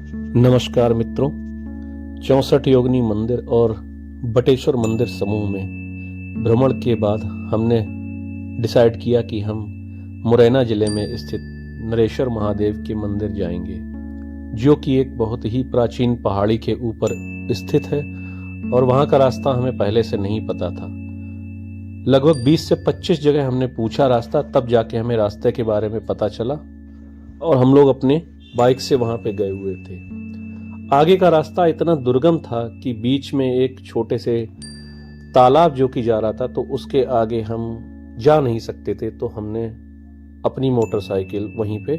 नमस्कार मित्रों, 64 योगिनी मंदिर और बटेश्वर मंदिर समूह में भ्रमण के बाद हमने डिसाइड किया कि हम मुरैना जिले में स्थित नरेश्वर महादेव के मंदिर जाएंगे, जो कि एक बहुत ही प्राचीन पहाड़ी के ऊपर स्थित है और वहाँ का रास्ता हमें पहले से नहीं पता था। लगभग 20 से 25 जगह हमने पूछा रास्ता, तब जाके हमें रास्ते के बारे में पता चला और हम लोग अपने बाइक से वहाँ पे गए हुए थे। आगे का रास्ता इतना दुर्गम था कि बीच में एक छोटे से तालाब जो कि जा रहा था, तो उसके आगे हम जा नहीं सकते थे, तो हमने अपनी मोटरसाइकिल वहीं पे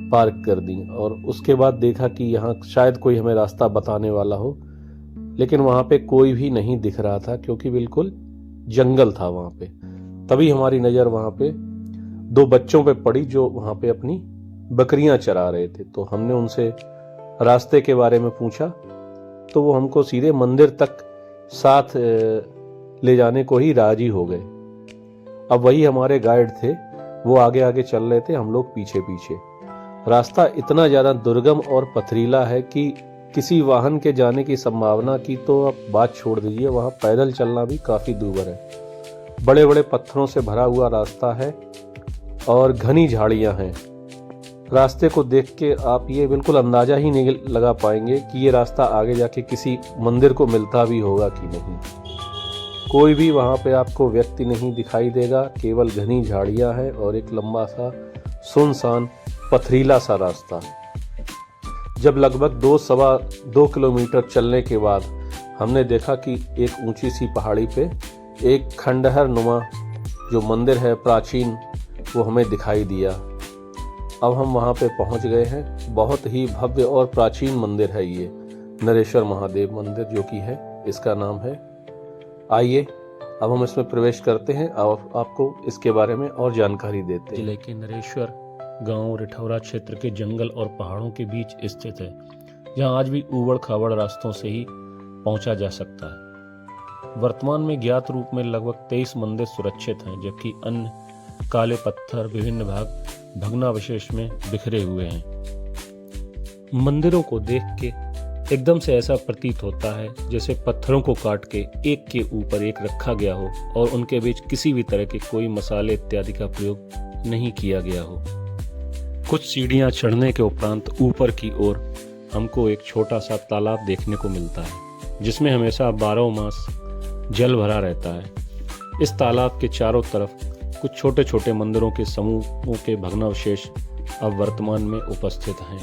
पार्क कर दी और उसके बाद देखा कि यहाँ शायद कोई हमें रास्ता बताने वाला हो, लेकिन वहाँ पे कोई भी नहीं दिख रहा था क्योंकि बिल्कुल जंगल था वहाँ पे। तभी हमारी नज़र वहाँ पे 2 बच्चों पे पड़ी जो वहाँ पे अपनी बकरियां चरा रहे थे। तो हमने उनसे रास्ते के बारे में पूछा, तो वो हमको सीधे मंदिर तक साथ ले जाने को ही राजी हो गए। अब वही हमारे गाइड थे, वो आगे आगे चल रहे थे, हम लोग पीछे पीछे। रास्ता इतना ज़्यादा दुर्गम और पथरीला है कि किसी वाहन के जाने की संभावना की तो अब बात छोड़ दीजिए, वहाँ पैदल चलना भी काफ़ी दूभर है। बड़े बड़े पत्थरों से भरा हुआ रास्ता है और घनी झाड़ियाँ हैं। रास्ते को देख के आप ये बिल्कुल अंदाजा ही नहीं लगा पाएंगे कि ये रास्ता आगे जाके किसी मंदिर को मिलता भी होगा कि नहीं। कोई भी वहाँ पे आपको व्यक्ति नहीं दिखाई देगा, केवल घनी झाड़ियाँ हैं और एक लंबा सा सुनसान पथरीला सा रास्ता। जब लगभग 2 किलोमीटर चलने के बाद हमने देखा कि एक ऊंची सी पहाड़ी पे एक खंडहर नुमा जो मंदिर है प्राचीन, वो हमें दिखाई दिया। अब हम वहाँ पे पहुँच गए हैं। बहुत ही भव्य और प्राचीन मंदिर है ये नरेश्वर महादेव मंदिर जो कि है, इसका नाम है। आइए अब हम इसमें प्रवेश करते हैं और आपको इसके बारे में और जानकारी देते हैं। जिले के नरेश्वर गांव रिठौरा क्षेत्र के जंगल और पहाड़ों के बीच स्थित है, जहां आज भी ऊबड़ खाबड़ रास्तों से ही पहुंचा जा सकता है। वर्तमान में ज्ञात रूप में लगभग 23 मंदिर सुरक्षित हैं, जबकि अन्य काले पत्थर विभिन्न भग्नावशेष में बिखरे हुए हैं। मंदिरों को देख के एकदम से ऐसा प्रतीत होता है जैसे पत्थरों को काट के एक के ऊपर एक रखा गया हो और उनके बीच किसी भी तरह के कोई मसाले इत्यादि का प्रयोग नहीं किया गया हो। कुछ सीढ़ियां चढ़ने के उपरांत ऊपर की ओर हमको एक छोटा सा तालाब देखने को मिलता है, जिसमें हमेशा 12 मास जल भरा रहता है। इस तालाब के चारों तरफ कुछ छोटे छोटे मंदिरों के समूहों के भग्नावशेष अब वर्तमान में उपस्थित हैं।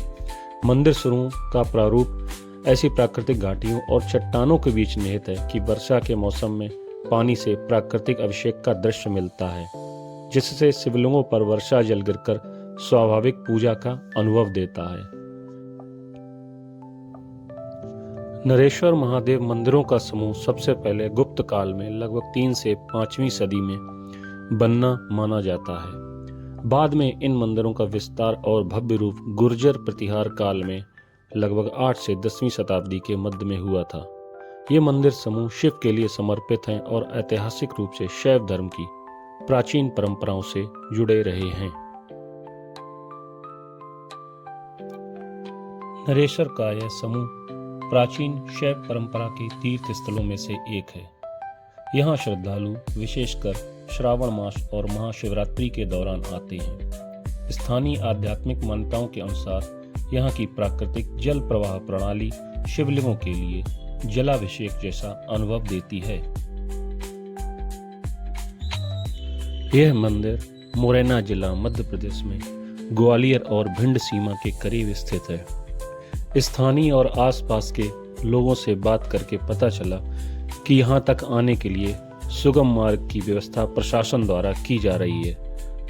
मंदिर समूह का प्रारूप ऐसी प्राकृतिक घाटियों और चट्टानों के बीच निहित है कि वर्षा के मौसम में पानी से प्राकृतिक अभिषेक का दृश्य मिलता है, जिससे शिवलिंगों पर वर्षा जल गिरकर स्वाभाविक पूजा का अनुभव देता है। नरेश्वर महादेव मंदिरों का समूह सबसे पहले गुप्त काल में लगभग 3 से 5वीं सदी में बनना माना जाता है। बाद में इन मंदिरों का विस्तार और भव्य रूप गुर्जर प्रतिहार काल में लगभग 8 से 10वीं शताब्दी के मध्य में हुआ था। ये मंदिर समूह शिव के लिए समर्पित हैं और ऐतिहासिक रूप से शैव धर्म की प्राचीन परंपराओं से जुड़े रहे हैं। नरेश्वर का यह समूह प्राचीन शैव परंपरा के तीर्थ स्थलों में से एक है। यहाँ श्रद्धालु विशेषकर श्रावण मास और महाशिवरात्रि के दौरान आते हैं। स्थानीय आध्यात्मिक मान्यताओं के अनुसार यहाँ की प्राकृतिक जल प्रवाह प्रणाली शिवलिंगों के लिए जलाभिषेक जैसा अनुभव देती है। यह मंदिर मुरैना जिला मध्य प्रदेश में ग्वालियर और भिंड सीमा के करीब स्थित है। स्थानीय और आसपास के लोगों से बात करके पता चला कि यहाँ तक आने के लिए सुगम मार्ग की व्यवस्था प्रशासन द्वारा की जा रही है,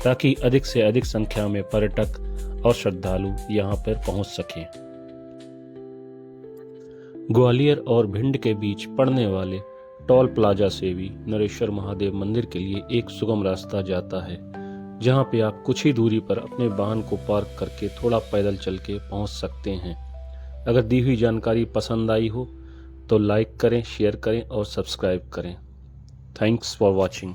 ताकि अधिक से अधिक संख्या में पर्यटक और श्रद्धालु यहाँ पर पहुँच सकें। ग्वालियर और भिंड के बीच पड़ने वाले टोल प्लाजा से भी नरेश्वर महादेव मंदिर के लिए एक सुगम रास्ता जाता है, जहाँ पे आप कुछ ही दूरी पर अपने वाहन को पार्क करके थोड़ा पैदल चल के पहुँच सकते हैं। अगर दी हुई जानकारी पसंद आई हो तो लाइक करें, शेयर करें और सब्सक्राइब करें। Thanks for watching.